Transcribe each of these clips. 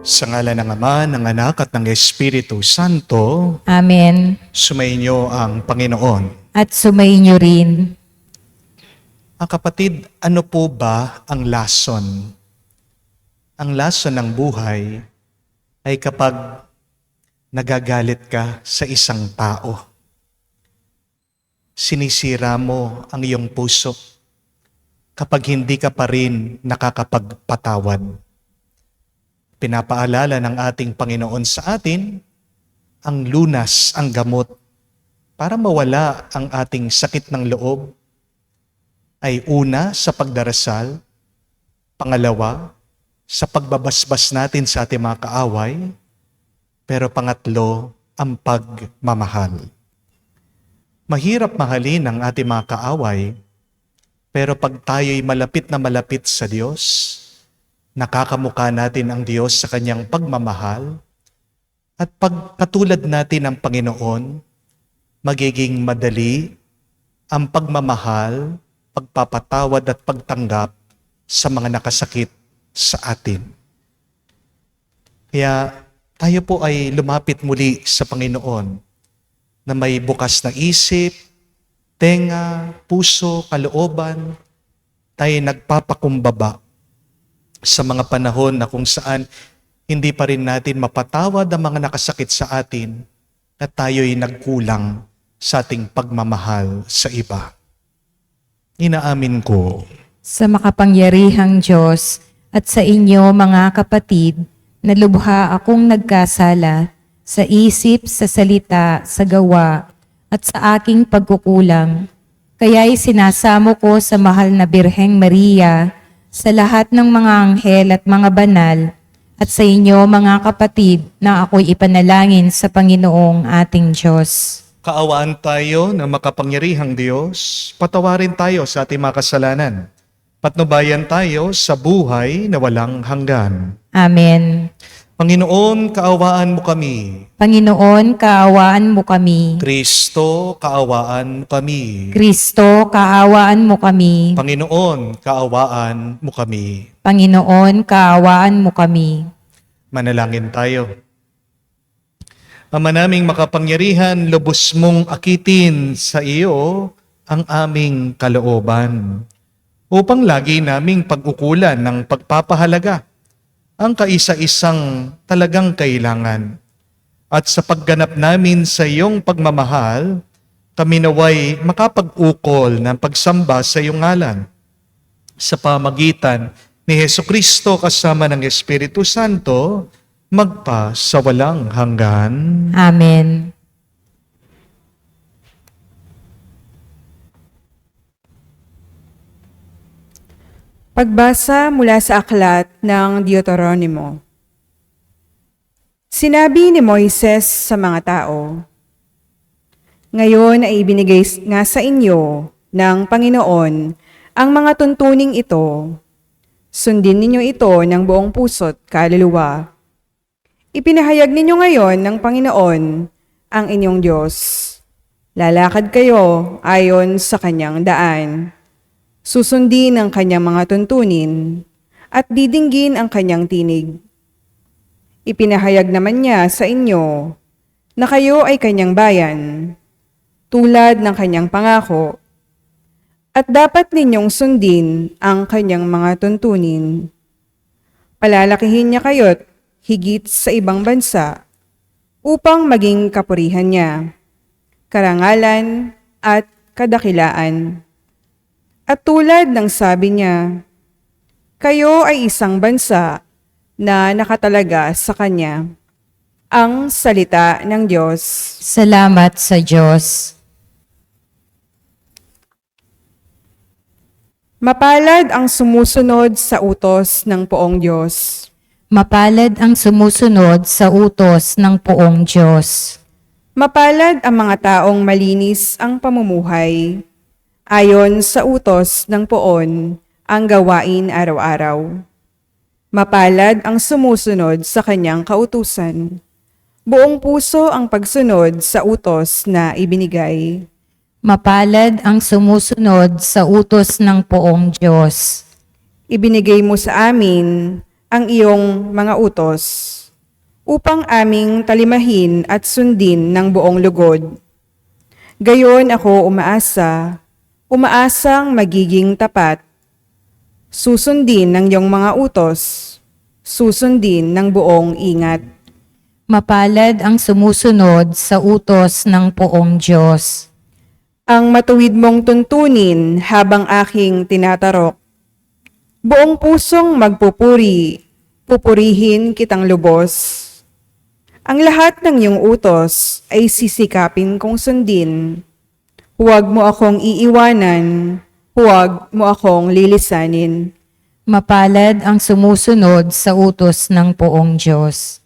Sa ngalan ng Ama, ng Anak at ng Espiritu Santo. Amen. Sumainyo ang Panginoon. At sumainyo rin. Mga kapatid, ano po ba ang lason? Ang lason ng buhay ay kapag nagagalit ka sa isang tao. Sinisira mo ang iyong puso kapag hindi ka pa rin nakakapagpatawad. Pinapaalala ng ating Panginoon sa atin ang lunas, ang gamot para mawala ang ating sakit ng loob ay una sa pagdarasal, pangalawa sa pagbabasbas natin sa ating mga kaaway, pero pangatlo ang pagmamahal. Mahirap mahalin ang ating mga kaaway, pero pag tayo'y malapit na malapit sa Diyos, nakakamukha natin ang Diyos sa kanyang pagmamahal at pag katulad natin ng Panginoon, magiging madali ang pagmamahal, pagpapatawad at pagtanggap sa mga nakasakit sa atin. Kaya tayo po ay lumapit muli sa Panginoon na may bukas na isip, tenga, puso, kalooban, tayo nagpapakumbaba sa mga panahon na kung saan hindi pa rin natin mapatawad ang mga nakasakit sa atin at tayo'y nagkulang sa ating pagmamahal sa iba. Inaamin ko Sa makapangyarihang Diyos at sa inyo mga kapatid, na lubha akong nagkasala sa isip, sa salita, sa gawa at sa aking pagkukulang. Kaya'y sinasamo ko sa mahal na Birheng Maria, sa lahat ng mga anghel at mga banal, at sa inyo mga kapatid na ako'y ipanalangin sa Panginoong ating Diyos. kaawaan tayo ng makapangyarihang Diyos, patawarin tayo sa ating mga kasalanan, patnubayan tayo sa buhay na walang hanggan. Amen. Panginoon, kaawaan mo kami. Panginoon, kaawaan mo kami. Kristo, kaawaan mo kami. Kristo, kaawaan mo kami. Panginoon, kaawaan mo kami. Panginoon, kaawaan mo kami. Manalangin tayo. Ama naming makapangyarihan, lubos mong akitin sa iyo ang aming kalooban upang lagi naming pag-ukulan ng pagpapahalaga ang kaisa-isang talagang kailangan. At sa pagganap namin sa iyong pagmamahal, kami naway makapag-ukol ng pagsamba sa iyong ngalan sa pamagitan ni Hesukristo kasama ng Espiritu Santo, magpa sa walang hanggan. Amen. Pagbasa mula sa aklat ng Deuteronomo. Sinabi ni Moises sa mga tao, "Ngayon ay ibinigay nga sa inyo ng Panginoon ang mga tuntuning ito. Sundin ninyo ito ng buong puso't kaluluwa. Ipinahayag ninyo ngayon ng Panginoon ang inyong Diyos. Lalakad kayo ayon sa kanyang daan. Susundin ang kanyang mga tuntunin at didinggin ang kanyang tinig. Ipinahayag naman niya sa inyo na kayo ay kanyang bayan, tulad ng kanyang pangako, at dapat ninyong sundin ang kanyang mga tuntunin. Palalakihin niya kayo't higit sa ibang bansa upang maging kapurihan niya, karangalan at kadakilaan. At tulad ng sabi niya, kayo ay isang bansa na nakatalaga sa Kanya. Ang salita ng Diyos. Salamat sa Diyos. Mapalad ang sumusunod sa utos ng poong Diyos. Mapalad ang sumusunod sa utos ng poong Diyos. Mapalad ang mga taong malinis ang pamumuhay. Ayon sa utos ng poon ang gawain araw-araw. Mapalad ang sumusunod sa kanyang kautusan. Buong puso ang pagsunod sa utos na ibinigay. Mapalad ang sumusunod sa utos ng poong Diyos. Ibinigay mo sa amin ang iyong mga utos upang aming talimahin at sundin ng buong lugod. Gayon ako umaasang magiging tapat. Susundin ng iyong mga utos, susundin ng buong ingat. Mapalad ang sumusunod sa utos ng poong Diyos. Ang matuwid mong tuntunin habang aking tinatarok. Buong pusong pupurihin kitang lubos. Ang lahat ng iyong utos ay sisikapin kong sundin. Huwag mo akong iiwanan, huwag mo akong lilisanin. Mapalad ang sumusunod sa utos ng poong Diyos.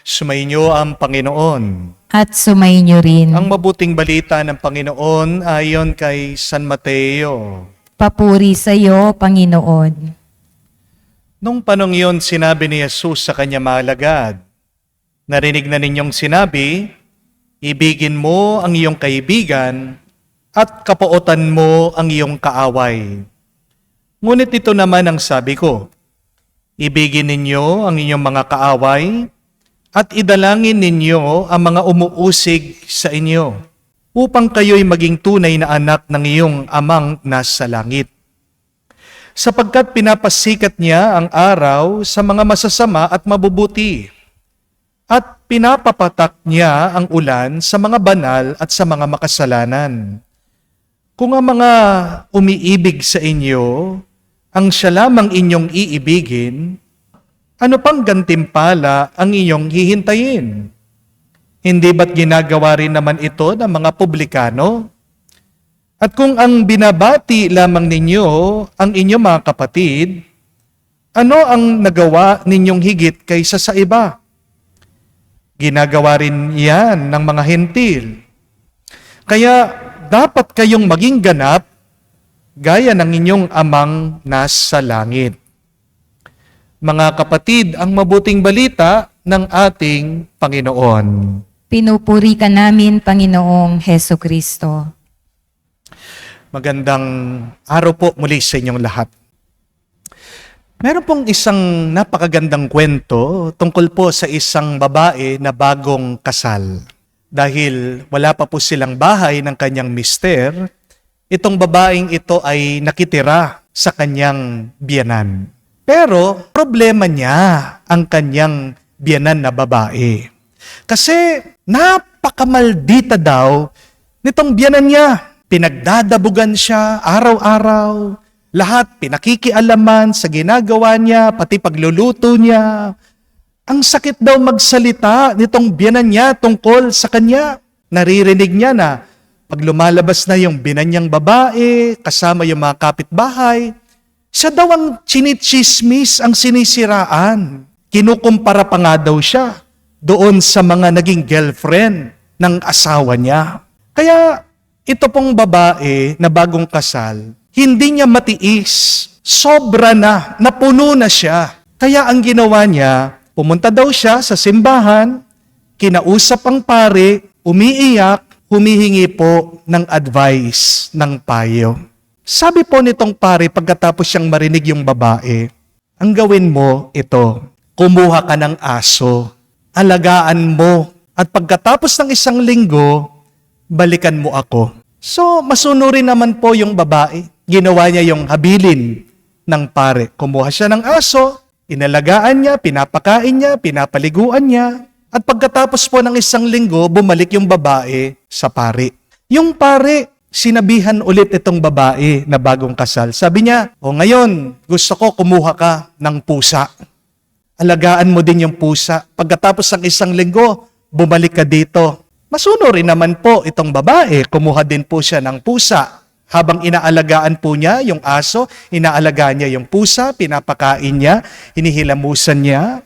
Sumainyo ang Panginoon. At sumainyo rin. Ang mabuting balita ng Panginoon ayon kay San Mateo. Papuri sa iyo, Panginoon. Nung panong yun, sinabi ni Jesus sa kanya mga alagad, narinig na ninyong sinabi, ibigin mo ang iyong kaibigan at kapuotan mo ang iyong kaaway. Ngunit ito naman ang sabi ko, ibigin ninyo ang inyong mga kaaway at idalangin ninyo ang mga umuusig sa inyo, upang kayo'y maging tunay na anak ng iyong amang nasa langit. Sapagkat pinapasikat niya ang araw sa mga masasama at mabubuti, at pinapapatak niya ang ulan sa mga banal at sa mga makasalanan. Kung ang mga umiibig sa inyo, ang siya lamang inyong iibigin, ano pang gantimpala ang inyong hihintayin? Hindi ba't ginagawa rin naman ito ng mga publikano? At kung ang binabati lamang ninyo ang inyong mga kapatid, ano ang nagawa ninyong higit kaysa sa iba? Ginagawa rin yan ng mga hentil. Kaya dapat kayong maging ganap gaya ng inyong amang nasa langit. Mga kapatid, ang mabuting balita ng ating Panginoon. Pinupuri ka namin, Panginoong Heso Kristo. Magandang araw po muli sa inyong lahat. Meron pong isang napakagandang kwento tungkol po sa isang babae na bagong kasal. Dahil wala pa po silang bahay ng kanyang mister, itong babaeng ito ay nakitira sa kanyang biyanan. Pero problema niya ang kanyang biyanan na babae. Kasi napakamaldita daw nitong biyanan niya. Pinagdadabugan siya araw-araw. Lahat pinakikialaman sa ginagawa niya, pati pagluluto niya. Ang sakit daw magsalita nitong biyanan niya tungkol sa kanya. Naririnig niya na pag lumalabas na yung biyanan niyang babae, kasama yung mga kapitbahay, siya daw ang chinitsismis, ang sinisiraan. Kinukumpara pa nga daw siya doon sa mga naging girlfriend ng asawa niya. Kaya ito pong babae na bagong kasal, hindi niya matiis. Sobra na, napuno na siya. Kaya ang ginawa niya, pumunta daw siya sa simbahan, kinausap ang pare, umiiyak, humihingi po ng advice, ng payo. Sabi po nitong pare pagkatapos siyang marinig yung babae, ang gawin mo ito, kumuha ka ng aso, alagaan mo, at pagkatapos ng 1 linggo, balikan mo ako. So, masunurin naman po yung babae. Ginawa niya yung habilin ng pare. Kumuha siya ng aso, inalagaan niya, pinapakain niya, pinapaliguan niya. At pagkatapos po ng 1 linggo, bumalik yung babae sa pare. Yung pare, sinabihan ulit itong babae na bagong kasal. Sabi niya, ngayon, gusto ko kumuha ka ng pusa. Alagaan mo din yung pusa. Pagkatapos ng 1 linggo, bumalik ka dito. Masunurin naman po itong babae, kumuha din po siya ng pusa. Habang inaalagaan po niya yung aso, inaalagaan niya yung pusa, pinapakain niya, hinihilamusan niya.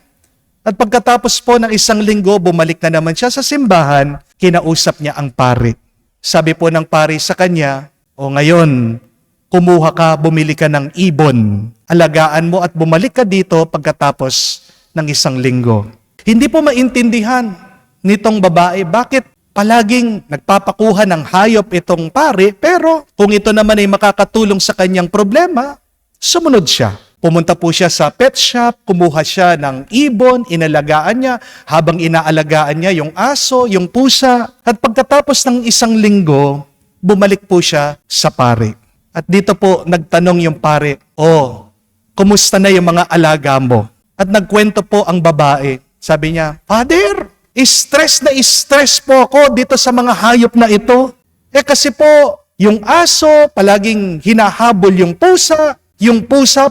At pagkatapos po ng 1 linggo, bumalik na naman siya sa simbahan, kinausap niya ang pare. Sabi po ng pare sa kanya, ngayon, kumuha ka, bumili ka ng ibon. Alagaan mo at bumalik ka dito pagkatapos ng 1 linggo. Hindi po maintindihan nitong babae, bakit palaging nagpapakuha ng hayop itong pare, pero kung ito naman ay makakatulong sa kanyang problema, sumunod siya. Pumunta po siya sa pet shop, kumuha siya ng ibon, inalagaan niya, habang inaalagaan niya yung aso, yung pusa, at pagkatapos ng 1 linggo, bumalik po siya sa pare. At dito po nagtanong yung pare, kumusta na yung mga alaga mo? At nagkwento po ang babae. Sabi niya, Father, stress na stress po ako dito sa mga hayop na ito. Kasi po, yung aso, palaging hinahabol yung pusa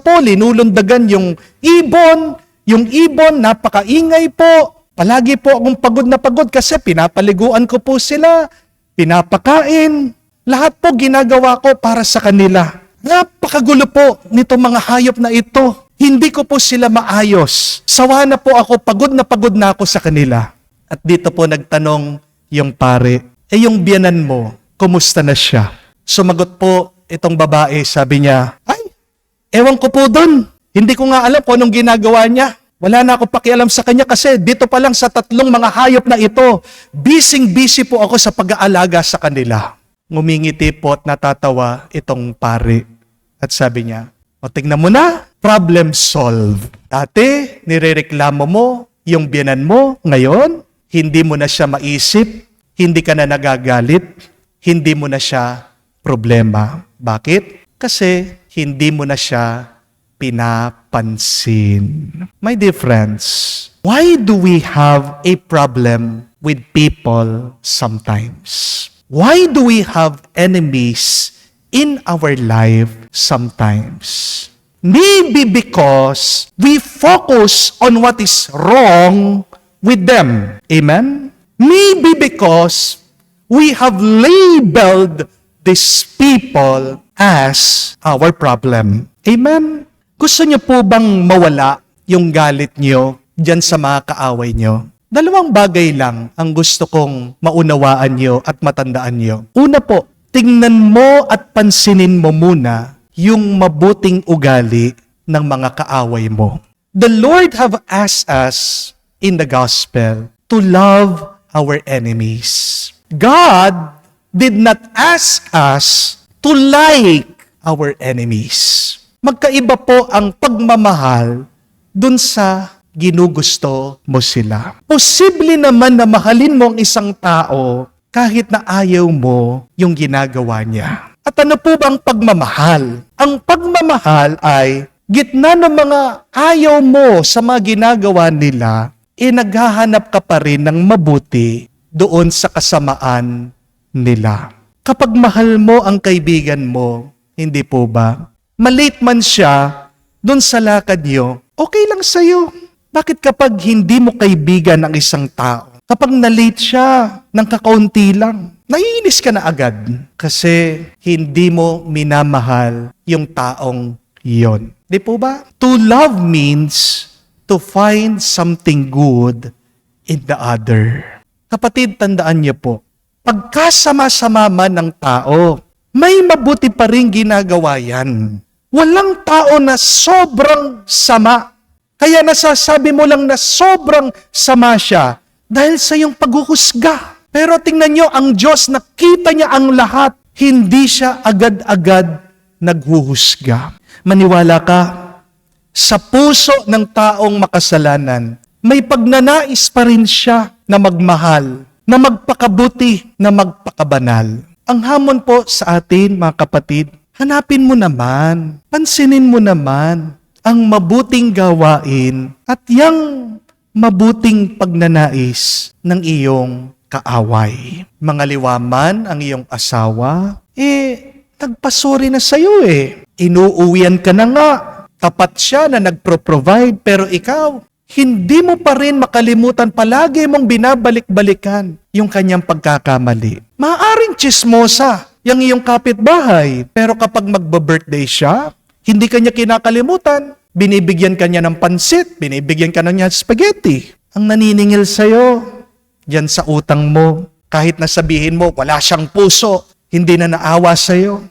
po, linulundagan yung ibon, napakaingay po. Palagi po akong pagod na pagod kasi pinapaliguan ko po sila, pinapakain. Lahat po ginagawa ko para sa kanila. Napakagulo po nito mga hayop na ito. Hindi ko po sila maayos. Sawa na po ako, pagod na ako sa kanila. At dito po nagtanong yung pare, yung biyanan mo, kumusta na siya? Sumagot po itong babae, sabi niya, ewan ko po doon. Hindi ko nga alam kung anong ginagawa niya. Wala na ako pakialam sa kanya kasi dito pa lang sa 3 mga hayop na ito, busy po ako sa pag-aalaga sa kanila. Ngumingiti po at natatawa itong pare. At sabi niya, tingnan mo na, problem solved. Dati, nirereklamo mo yung biyanan mo, ngayon, hindi mo na siya maisip, hindi ka na nagagalit, hindi mo na siya problema. Bakit? Kasi hindi mo na siya pinapansin. My dear friends, why do we have a problem with people sometimes? Why do we have enemies in our life sometimes? Maybe because we focus on what is wrong with them. Amen? Maybe because we have labeled these people as our problem. Amen? Gusto niyo po bang mawala yung galit niyo dyan sa mga kaaway niyo? 2 bagay lang ang gusto kong maunawaan niyo at matandaan niyo. Una po, tingnan mo at pansinin mo muna yung mabuting ugali ng mga kaaway mo. The Lord have asked us in the gospel to love our enemies. God did not ask us to like our enemies. Magkaiba po ang pagmamahal dun sa ginugusto mo sila. Posible naman na mahalin mo ang isang tao kahit na ayaw mo yung ginagawa niya. At ano po ba ang pagmamahal? Ang pagmamahal ay gitna ng mga ayaw mo sa mga ginagawa nila, naghahanap ka pa rin ng mabuti doon sa kasamaan nila. Kapag mahal mo ang kaibigan mo, hindi po ba? Malate man siya doon sa lakad niyo, okay lang sa'yo. Bakit kapag hindi mo kaibigan ang isang tao, kapag na-late siya ng kakaunti lang, naiinis ka na agad kasi hindi mo minamahal yung taong iyon. Di po ba? To love means to find something good in the other. Kapatid, tandaan niyo po, pagkasama-sama man ng tao, may mabuti pa rin ginagawa yan. Walang tao na sobrang sama. Kaya nasasabi mo lang na sobrang sama siya dahil sa iyong paghuhusga. Pero tingnan nyo, ang Diyos, nakita niya ang lahat. Hindi siya agad-agad naghuhusga. Maniwala ka, sa puso ng taong makasalanan, may pagnanais pa rin siya na magmahal, na magpakabuti, na magpakabanal. Ang hamon po sa atin, mga kapatid, hanapin mo naman, pansinin mo naman ang mabuting gawain at yang mabuting pagnanais ng iyong kaaway. Mangaliwa man ang iyong asawa, nagpasuri na sa'yo Inuuwian ka na nga. Tapat siya na nagpro-provide, pero ikaw, hindi mo pa rin makalimutan, palagi mong binabalik-balikan yung kanyang pagkakamali. Maaaring chismosa yung iyong kapitbahay, pero kapag magba-birthday siya, hindi kanya kinakalimutan. Binibigyan kanya ng pansit, binibigyan ka niya spaghetti. Ang naniningil sa'yo, diyan sa utang mo, kahit nasabihin mo, wala siyang puso, hindi na naawa sa'yo,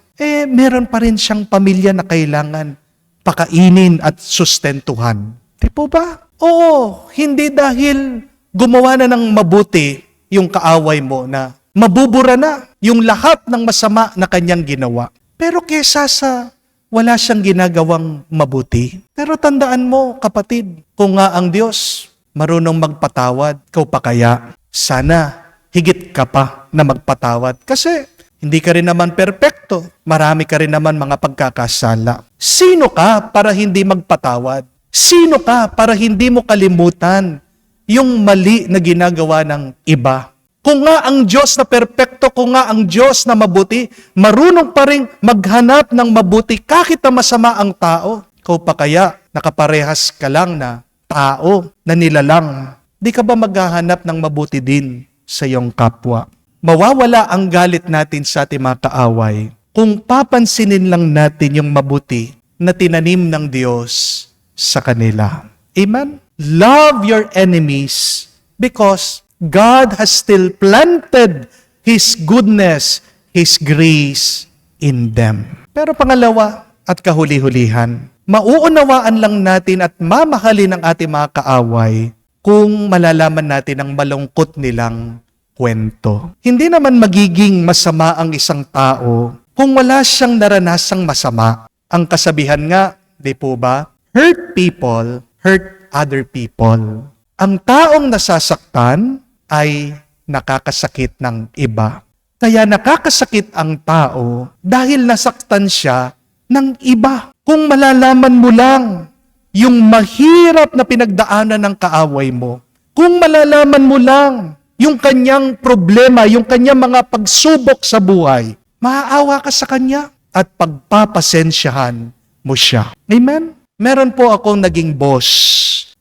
meron pa rin siyang pamilya na kailangan pakainin at sustentuhan. Di po ba? Oo, hindi dahil gumawa na ng mabuti yung kaaway mo na mabubura na yung lahat ng masama na kanyang ginawa. Pero kesa sa wala siyang ginagawang mabuti. Pero tandaan mo, kapatid, kung nga ang Diyos marunong magpatawad, ikaw pa kaya, sana higit ka pa na magpatawad. Kasi hindi ka rin naman perpekto. Marami ka rin naman mga pagkakasala. Sino ka para hindi magpatawad? Sino ka para hindi mo kalimutan yung mali na ginagawa ng iba? Kung nga ang Diyos na perpekto, kung nga ang Diyos na mabuti, marunong pa rin maghanap ng mabuti kahit na masama ang tao. Ikaw pa kaya nakaparehas ka lang na tao, na nilalang. Di ka ba maghahanap ng mabuti din sa iyong kapwa? Mawawala ang galit natin sa ating mga kaaway kung papansinin lang natin yung mabuti na tinanim ng Diyos sa kanila. Amen? Love your enemies because God has still planted His goodness, His grace in them. Pero pangalawa at kahuli-hulihan, mauunawaan lang natin at mamahalin ang ating mga kaaway kung malalaman natin ang malungkot nilang kwento. Hindi naman magiging masama ang isang tao kung wala siyang naranasang masama. Ang kasabihan nga, di po ba? Hurt people, hurt other people. Ang taong nasasaktan ay nakakasakit ng iba. Kaya nakakasakit ang tao dahil nasaktan siya ng iba. Kung malalaman mo lang yung mahirap na pinagdaanan ng kaaway mo, kung malalaman mo lang yung kanyang problema, yung kanyang mga pagsubok sa buhay, maaawa ka sa kanya at pagpapasensyahan mo siya. Amen? Meron po akong naging boss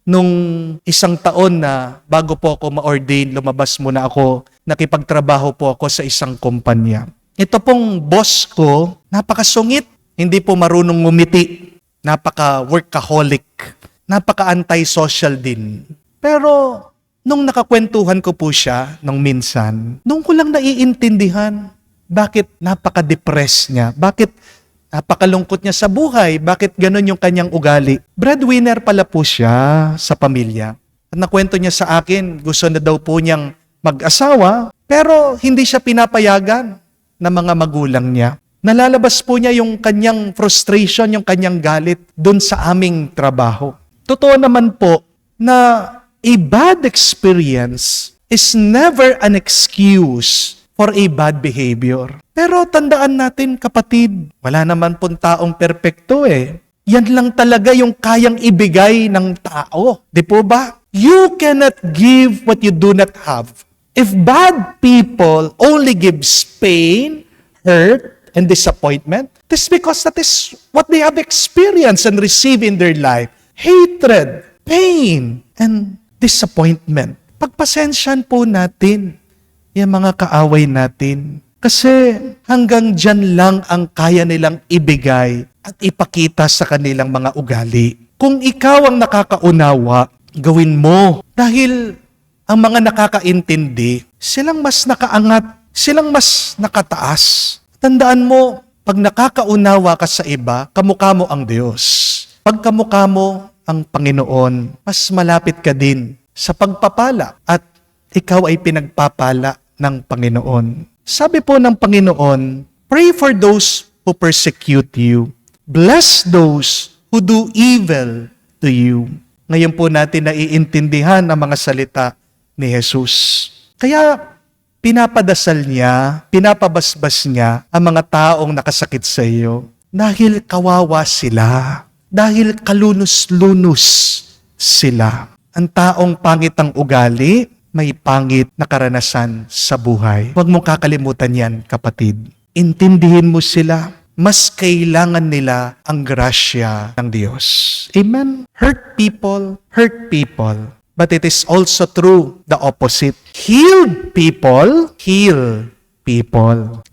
nung isang taon na bago po ako ma-ordain, lumabas muna ako, nakipagtrabaho po ako sa isang kumpanya. Ito pong boss ko, napakasungit, hindi po marunong ngumiti, napaka-workaholic, napaka-anti-social din. Pero nung nakakwentuhan ko po siya nung minsan, nung ko lang naiintindihan bakit napaka-depressed niya, bakit napakalungkot niya sa buhay, bakit ganun yung kanyang ugali. Breadwinner pala po siya sa pamilya. At nakwento niya sa akin, gusto na daw po niyang mag-asawa, pero hindi siya pinapayagan ng mga magulang niya. Nalalabas po niya yung kanyang frustration, yung kanyang galit dun sa aming trabaho. Totoo naman po na a bad experience is never an excuse for a bad behavior. Pero tandaan natin, kapatid, wala naman pong taong perpekto Yan lang talaga yung kayang ibigay ng tao. Di po ba? You cannot give what you do not have. If bad people only gives pain, hurt, and disappointment, this is because that is what they have experienced and received in their life. Hatred, pain, and disappointment. Pagpasensyahan po natin yung mga kaaway natin. Kasi hanggang dyan lang ang kaya nilang ibigay at ipakita sa kanilang mga ugali. Kung ikaw ang nakakaunawa, gawin mo. Dahil ang mga nakakaintindi, silang mas nakaangat silang mas nakataas. Tandaan mo, pag nakakaunawa ka sa iba, kamukha mo ang Diyos. Pag kamukha mo ang Panginoon, mas malapit ka din sa pagpapala at ikaw ay pinagpapala ng Panginoon. Sabi po ng Panginoon, pray for those who persecute you. Bless those who do evil to you. Ngayon po natin naiintindihan ang mga salita ni Jesus. Kaya pinapadasal niya, pinapabasbas niya ang mga taong nakasakit sa iyo dahil kawawa sila, dahil kalunos-lunos sila. Ang taong pangit ang ugali, may pangit na karanasan sa buhay. Huwag mong kakalimutan yan, kapatid. Intindihin mo sila. Mas kailangan nila ang grasya ng Diyos. Amen? Hurt people. But it is also true, the opposite. Heal people.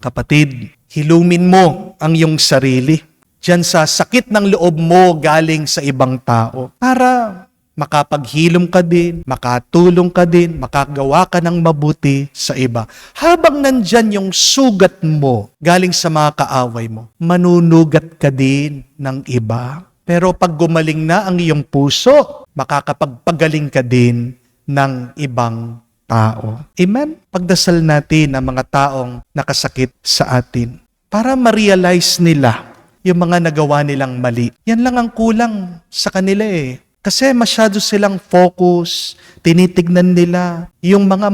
Kapatid, hilumin mo ang iyong sarili diyan sa sakit ng loob mo galing sa ibang tao para makapaghilom ka din, makatulong ka din, makagawa ka ng mabuti sa iba. Habang nandyan yung sugat mo galing sa mga kaaway mo, manunugat ka din ng iba. Pero pag gumaling na ang iyong puso, makakapagpagaling ka din ng ibang tao. Amen? Pagdasal natin ang mga taong nakasakit sa atin para ma-realize nila yung mga nagawa nilang mali. Yan lang ang kulang sa kanila eh. Kasi masyado silang focus, tinitignan nila yung mga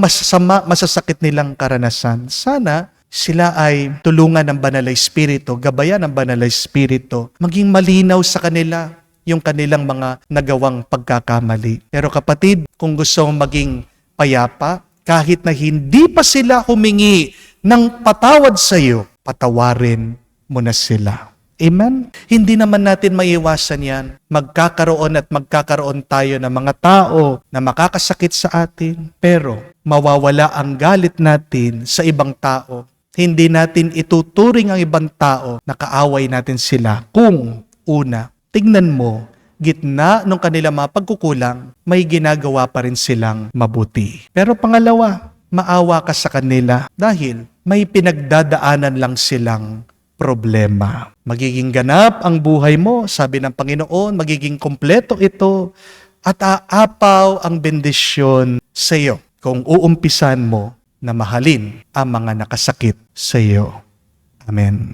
masasakit nilang karanasan. Sana sila ay tulungan ng Banal na Espiritu, gabayan ng Banal na Espiritu, maging malinaw sa kanila yung kanilang mga nagawang pagkakamali. Pero kapatid, kung gusto mong maging payapa, kahit na hindi pa sila humingi ng patawad sa iyo, patawarin mo na sila. Amen? Hindi naman natin maiwasan yan. Magkakaroon tayo ng mga tao na makakasakit sa atin. Pero mawawala ang galit natin sa ibang tao. Hindi natin ituturing ang ibang tao na kaaway natin sila. Kung una, tignan mo, gitna ng kanilang mga pagkukulang, may ginagawa pa rin silang mabuti. Pero pangalawa, maawa ka sa kanila dahil may pinagdadaanan lang silang problema. Magiging ganap ang buhay mo, sabi ng Panginoon, magiging kompleto ito at aapaw ang bendisyon sa iyo kung uumpisan mo na mahalin ang mga nakasakit sa iyo. Amen.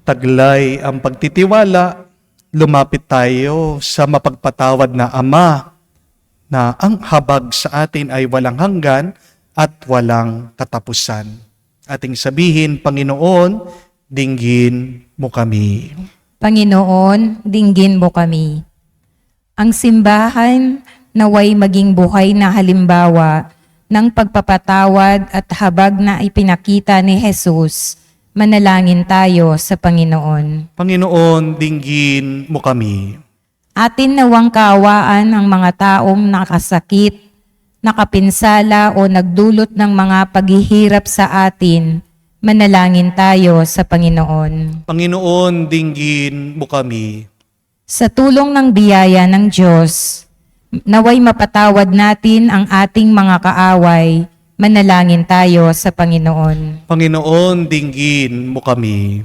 Taglay ang pagtitiwala, lumapit tayo sa mapagpatawad na Ama, na ang habag sa atin ay walang hanggan at walang katapusan. Ating sabihin, Panginoon, dinggin mo kami. Panginoon, dinggin mo kami. Ang simbahan naway maging buhay na halimbawa ng pagpapatawad at habag na ipinakita ni Jesus. Manalangin tayo sa Panginoon. Panginoon, dinggin mo kami. Atin nawang kaawaan ang mga taong nakasakit, nakapinsala o nagdulot ng mga paghihirap sa atin. Manalangin tayo sa Panginoon. Panginoon, dinggin mo kami. Sa tulong ng biyaya ng Diyos, naway mapatawad natin ang ating mga kaaway. Manalangin tayo sa Panginoon. Panginoon, dinggin mo kami.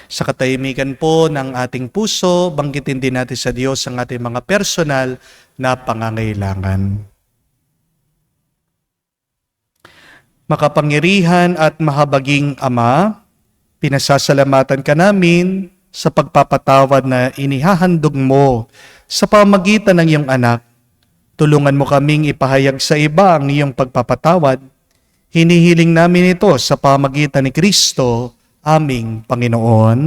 Sa katahimikan po ng ating puso, banggitin din natin sa Diyos ang ating mga personal na pangangailangan. Makapangyarihan at mahabaging Ama, pinasasalamatan ka namin sa pagpapatawad na inihahandog mo sa pamagitan ng iyong anak. Tulungan mo kaming ipahayag sa iba ang iyong pagpapatawad. Hinihiling namin ito sa pamagitan ni Kristo, aming Panginoon.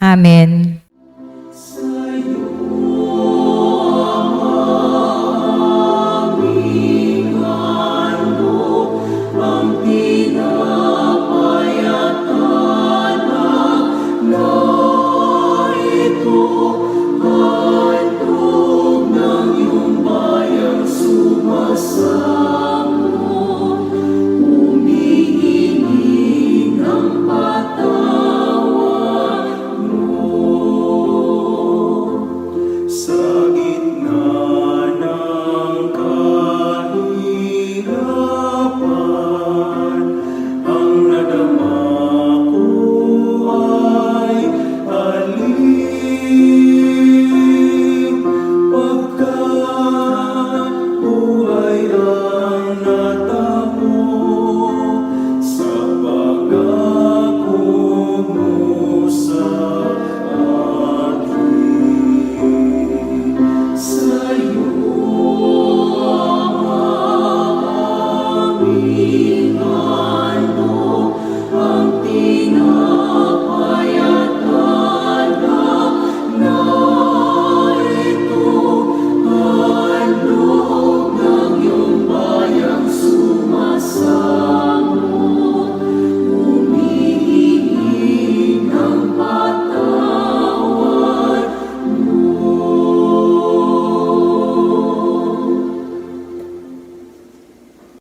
Amen. Sa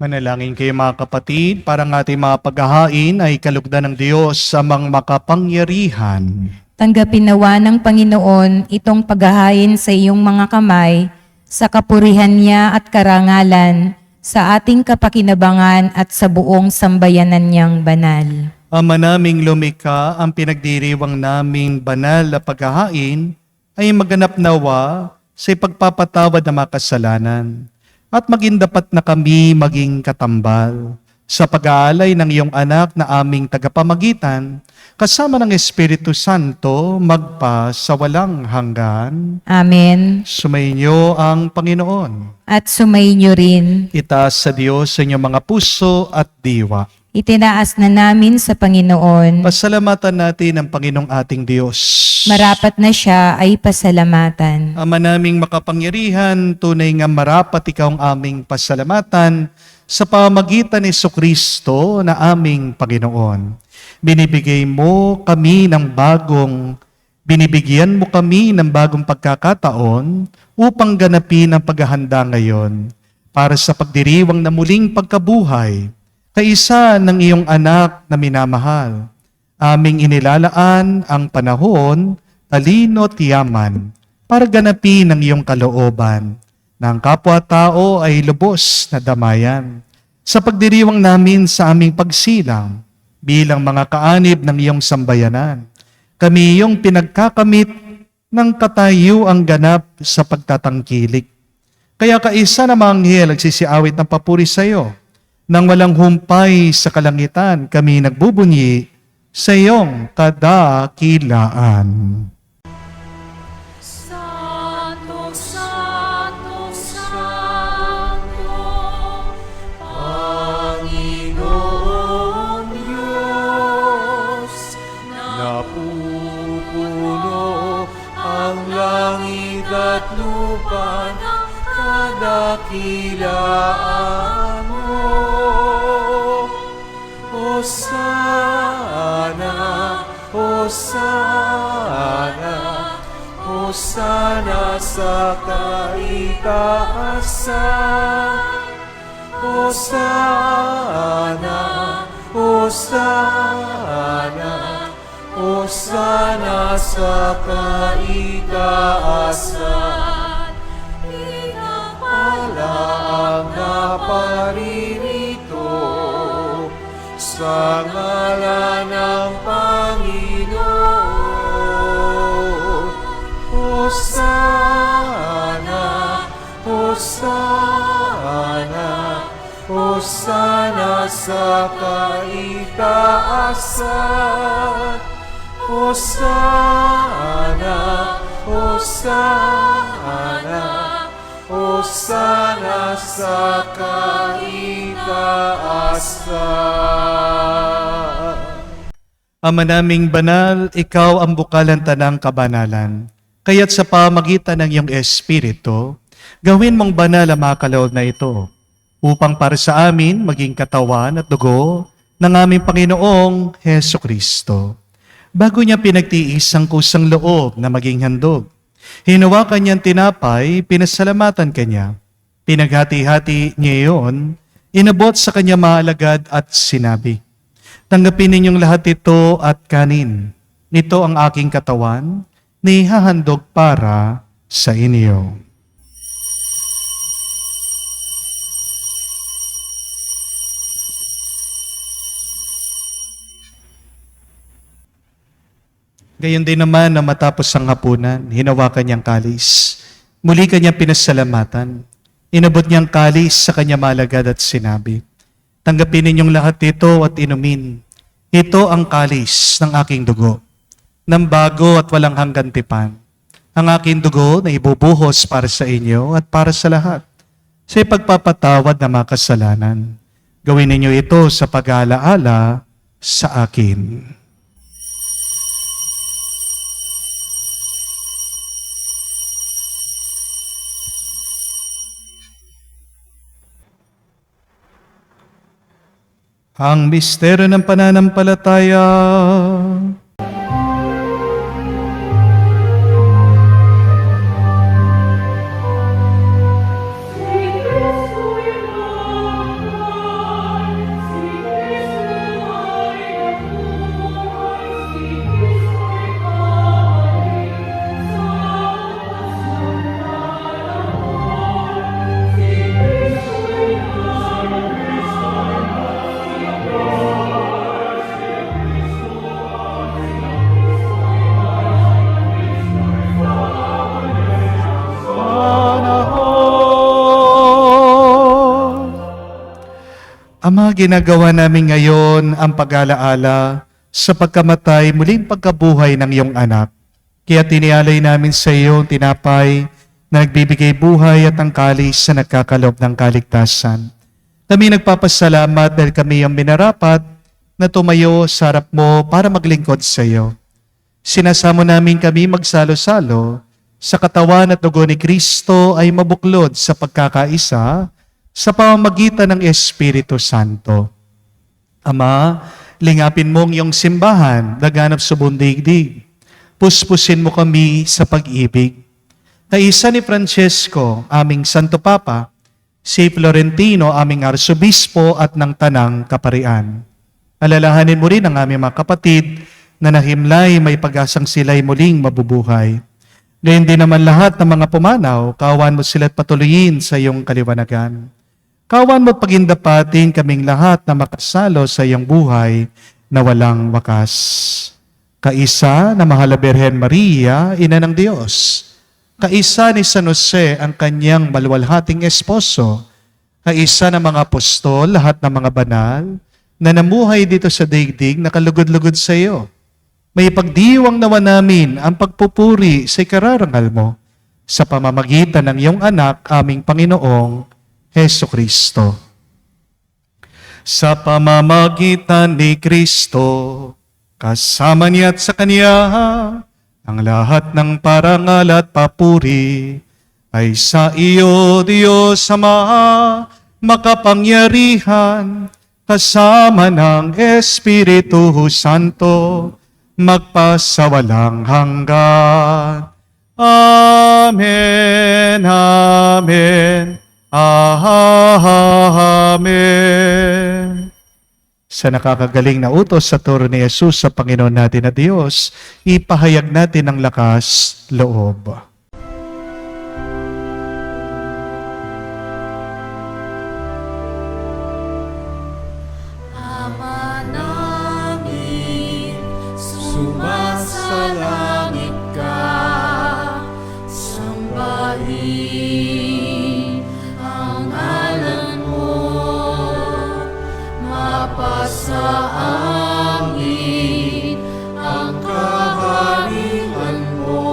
Manalangin kayo mga kapatid, para ang ating mga paghahain ay kalugdan ng Diyos sa mga makapangyarihan. Tanggapin nawa ng Panginoon itong paghahain sa iyong mga kamay, sa kapurihan niya at karangalan, sa ating kapakinabangan at sa buong sambayanan niyang banal. Ama naming lumikha, ang pinagdiriwang naming banal na paghahain ay maganap nawa sa ipagpapatawad ng mga kasalanan. At maging dapat na kami maging katambal sa pag-aalay ng iyong anak na aming tagapamagitan, kasama ng Espiritu Santo, magpa sa walang hanggan. Amen. Sumainyo ang Panginoon. At sumainyo rin. Itaas sa Diyos sa inyong mga puso at diwa. Itinaas na namin sa Panginoon. Pasalamatan natin ang Panginoong ating Diyos. Marapat na siya ay pasalamatan. Ama naming makapangyarihan, tunay nga marapat ikaw ang aming pasalamatan sa pamagitan ni Jesucristo na aming Panginoon. Binibigyan mo kami ng bagong pagkakataon upang ganapin ang paghahanda ngayon para sa pagdiriwang na muling pagkabuhay kaisa ng iyong anak na minamahal. Aming inilalaan ang panahon, talino at yaman para ganapin ang iyong kalooban na ang kapwa-tao ay lubos na damayan. Sa pagdiriwang namin sa aming pagsilang bilang mga kaanib ng iyong sambayanan, kami iyong pinagkakamit ng katayuang ganap sa pagtatangkilik. Kaya kaisa na mga anghel nagsisiawit ng papuri sa iyo. Nang walang humpay sa kalangitan, kami nagbubunyi sa iyong kadakilaan. Santo, Santo, Santo, Panginoon Diyos, napupuno ang langit at lupa ng kadakilaan mo. Hosana, Hosana, Hosana sa kaitaasan. Hosana, Hosana, Hosana sa kaitaasan. Pinapala ang naparirito sa ngalan ng Panginoon. Hosana, Hosana, Hosana sa kaitaasan. Hosana, Hosana, Hosana sa kaitaasan. Ama naming banal, ikaw ang bukalan tanang kabanalan. Kaya't sa pamagitan ng iyong Espiritu, gawin mong banal ang mga kaloob na ito, upang para sa amin maging katawan at dugo ng aming Panginoong Hesukristo. Bago niya pinagtiis ang kusang loob na maging handog, hinawakan niyang tinapay, pinasalamatan kanya. Pinaghati-hati niya iyon, inabot sa kanya mga alagad at sinabi, "Tanggapin ninyong lahat ito at kanin. Ito ang aking katawan, na ihahandog para sa inyo." Gayon din naman na matapos ang hapunan, hinawakan niyang kalis. Muli kanyang pinasalamatan. Inabot niyang kalis sa kanya malagad at sinabi, "Tanggapin ninyong lahat ito at inumin. Ito ang kalis ng aking dugo, ng bago at walang hanggan tipan. Ang aking dugo na ibubuhos para sa inyo at para sa lahat, sa ipagpapatawad ng mga kasalanan. Gawin ninyo ito sa pag-aalaala sa akin." Ang misteryo ng pananampalataya. Ama, ginagawa namin ngayon ang pag-alaala sa pagkamatay muling pagkabuhay ng iyong anak. Kaya tinialay namin sa iyo ang tinapay na nagbibigay buhay at ang kalis na nagkakalob ng kaligtasan. Kami nagpapasalamat dahil kami ang minarapat na tumayo sa harap mo para maglingkod sa iyo. Sinasamo namin kami magsalo-salo sa katawan at dugo ni Kristo ay mabuklod sa pagkakaisa sa pamamagitan ng Espiritu Santo. Ama, lingapin mo ang iyong simbahan, laganap sa buong daigdig. Puspusin mo kami sa pag-ibig. Kaisa ni Francesco, aming Santo Papa, si Florentino, aming Arsobispo at ng Tanang Kaparian. Alalahanin mo rin ang aming mga kapatid na nahimlay may pag-asang sila'y muling mabubuhay. Gayon din naman lahat ng mga pumanaw, kawan mo sila't patuloyin sa iyong kaliwanagan. Kawan mo pagindapatin kaming lahat na makasalo sa iyong buhay na walang wakas. Kaisa na Mahal na Birhen Maria, Ina ng Diyos. Kaisa ni San Jose, ang kanyang maluwalhating esposo. Kaisa ng mga apostol, lahat ng mga banal, na namuhay dito sa daigdig na kalugod-lugod sa iyo. May pagdiwang nawa namin ang pagpupuri sa ikararangal mo sa pamamagitan ng iyong anak, aming Panginoong Heso Kristo. Sa pamamagitan ni Kristo, kasama niya at sa Kanya, ang lahat ng parangal at papuri ay sa iyo, Diyos Ama, makapangyarihan, kasama ng Espiritu Santo, magpasawalang hanggan. Amen, Amen, Amen. Sa nakakagaling na utos sa turo ni Jesus sa Panginoon natin na Diyos, ipahayag natin ang lakas loob. Ama namin, sumasalangit ka, sambahin ang ngalan mo, mapasa amin ang kaharian mo,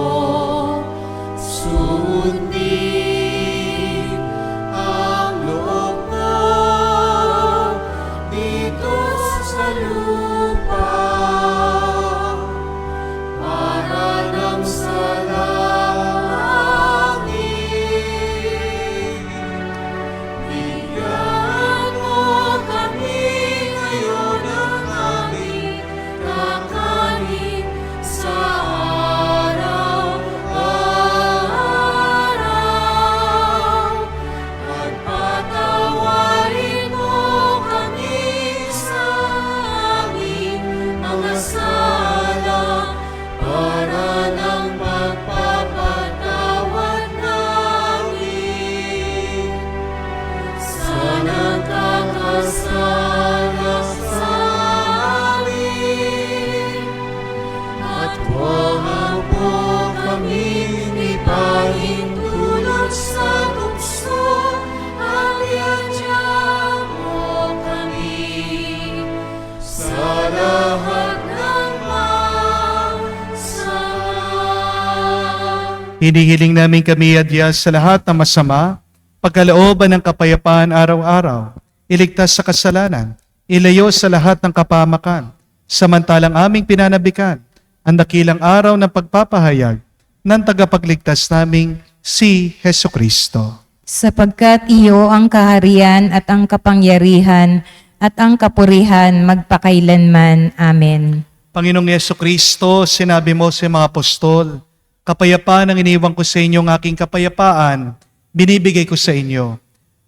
Hinihiling namin kami adya sa lahat ng masama, pagkalooban ng kapayapaan araw-araw, iligtas sa kasalanan, ilayo sa lahat ng kapamakan, samantalang aming pinanabikan ang dakilang araw ng pagpapahayag ng tagapagligtas naming si Heso Kristo. Sapagkat iyo ang kaharian at ang kapangyarihan at ang kapurihan magpakailanman. Amen. Panginoong Yeso Kristo, sinabi mo sa mga apostol, kapayapaan ang iniwan ko sa inyo, ang aking kapayapaan, binibigay ko sa inyo.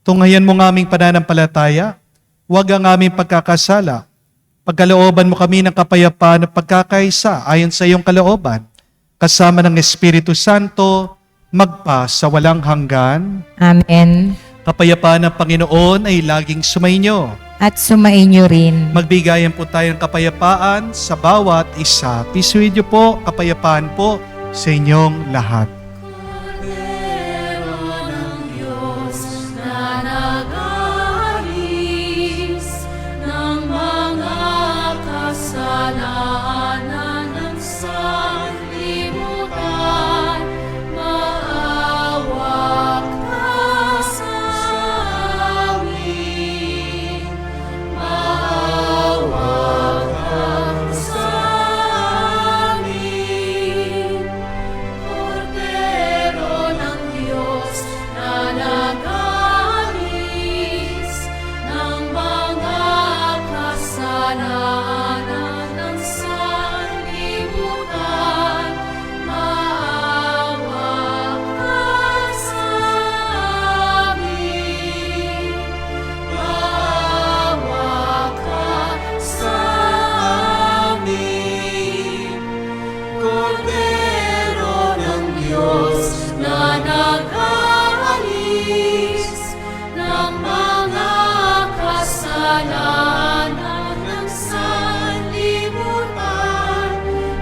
Tunghayan mo ng aming pananampalataya, huwag ang aming pagkakasala. Pagkalooban mo kami ng kapayapaan at pagkakaisa ayon sa iyong kalooban, kasama ng Espiritu Santo, magpa sa walang hanggan. Amen. Kapayapaan ng Panginoon ay laging sumainyo. At sumainyo rin. Magbigayan po tayo ng kapayapaan sa bawat isa. Pisuhin po, kapayapaan po sa inyong lahat. Cordero ng Diyos na nag-aalis ng mga kasalanan ng sanlibutan, maawa ka sa amin. Maawa ka sa amin. Cordero ng Diyos na nag-aalis ng mga kasalanan ng sanlibutan, maawa ka sa amin. Maawa ka sa amin. Cordero ng Diyos na nag-aalis ng mga kasalanan ng sanlibutan,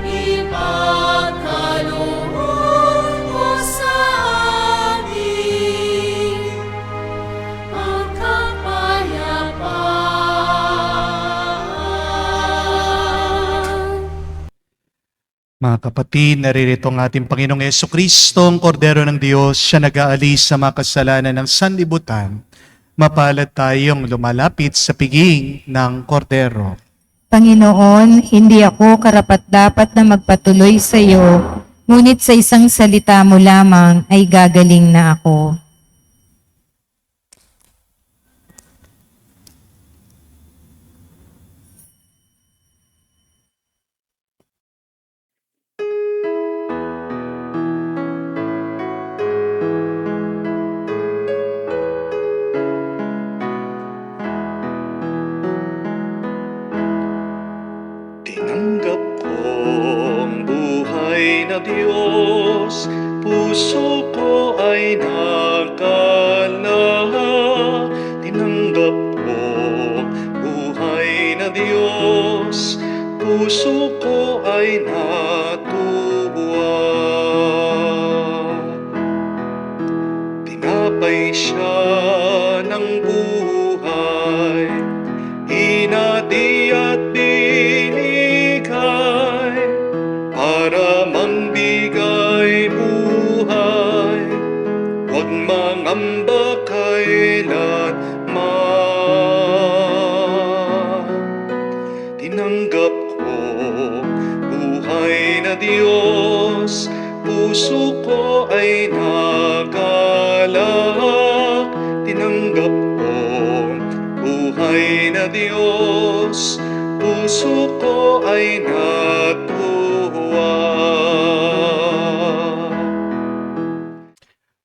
ipagkaloob mo sa amin ang kapayapaan. Mga kapatid, naririto ang ating Panginoong Yeso Kristo, ang Kordero ng Diyos, siya nag-aalis sa mga kasalanan ng sanlibutan. Mapalad tayong lumalapit sa piging ng Kordero. Panginoon, hindi ako karapat-dapat na magpatuloy sa iyo, ngunit sa isang salita mo lamang ay gagaling na ako. Tinanggap ko ang buhay na Diyos, puso ko ay nakalahad. Tinanggap ko ang buhay na Diyos, puso ko ay natuwa. Tinapay siya ng buhay, hinati at binigay para mangbigay buhay. Huwag mangamba kailanman. Tinanggap ko buhay na Diyos, puso ko ay nagalak. Tinanggap ko buhay na Diyos, puso ko ay natuwa.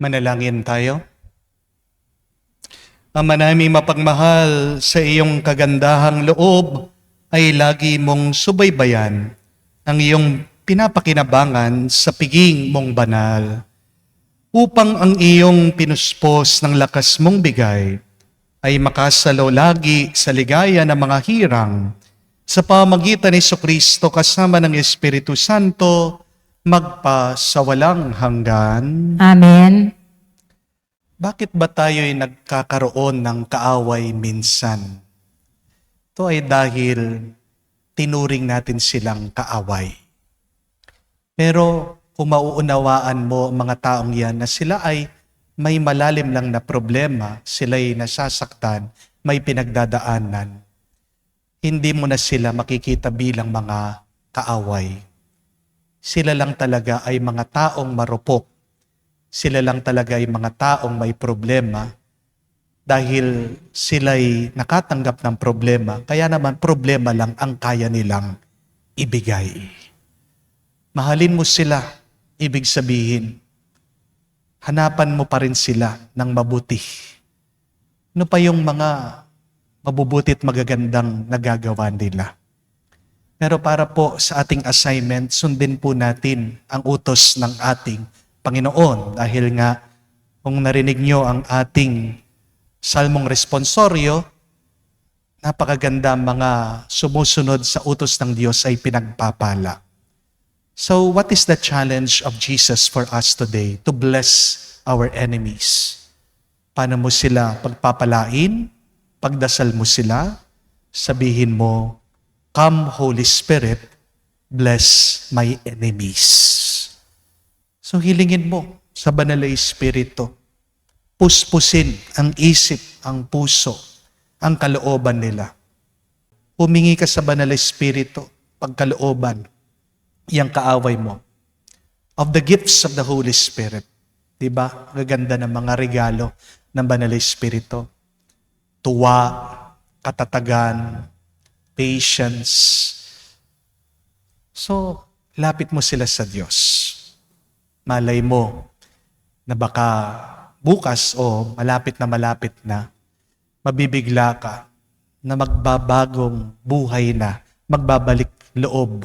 Manalangin tayo. Ama namin mapagmahal, sa iyong kagandahang loob ay lagi mong subaybayan ang iyong pinapakinabangan sa piging mong banal, upang ang iyong pinuspos ng lakas mong bigay ay makasalo lagi sa ligaya ng mga hirang, sa pamagitan ni Jesucristo kasama ng Espiritu Santo, magpa sa walang hanggan. Amen. Bakit ba tayo'y nagkakaroon ng kaaway minsan? Ito ay dahil tinuring natin silang kaaway. Pero kung mauunawaan mo ang mga taong yan na sila ay may malalim lang na problema, sila ay nasasaktan, may pinagdadaanan, hindi mo na sila makikita bilang mga kaaway. Sila lang talaga ay mga taong marupok. Sila lang talaga ay mga taong may problema dahil sila'y nakatanggap ng problema, kaya naman problema lang ang kaya nilang ibigay. Mahalin mo sila, ibig sabihin, hanapan mo pa rin sila ng mabuti. Ano pa yung mga mabubuti at magagandang nagagawa nila? Pero para po sa ating assignment, sundin po natin ang utos ng ating Panginoon. Dahil nga, kung narinig nyo ang ating salmong responsoryo, napakaganda mga sumusunod sa utos ng Diyos ay pinagpapala. So, what is the challenge of Jesus for us today? To bless our enemies. Paano mo sila pagpapalain? Pagdasal mo sila, sabihin mo, "Come, Holy Spirit, bless my enemies." So, hilingin mo sa Banal na Espiritu. Puspusin ang isip, ang puso, ang kalooban nila. Humingi ka sa Banal na Espiritu, pagkalooban, yang kaaway mo, of the gifts of the Holy Spirit. Diba? Gaganda ng mga regalo ng Banal na Espiritu. Tuwa, katatagan, patience. So, lapit mo sila sa Diyos. Malay mo na baka bukas o malapit na, mabibigla ka na magbabagong buhay na, magbabalik loob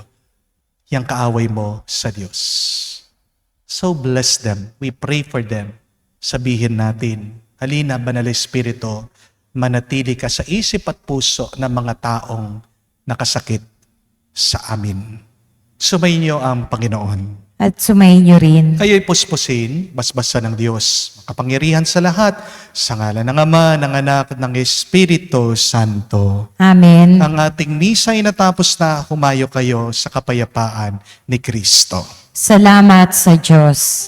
yang kaaway mo sa Diyos. So bless them. We pray for them. Sabihin natin, halina Banal na Espiritu, manatili ka sa isip at puso ng mga taong nakasakit sa amin. Sumainyo ang Panginoon. At sumayin niyo rin. Kayo'y puspusin, basbasan ng Diyos, makapangyarihan sa lahat, sa ngalan ng Ama, ng Anak, at ng Espiritu Santo. Amen. Ang ating misa ay natapos na, humayo kayo sa kapayapaan ni Kristo. Salamat sa Diyos.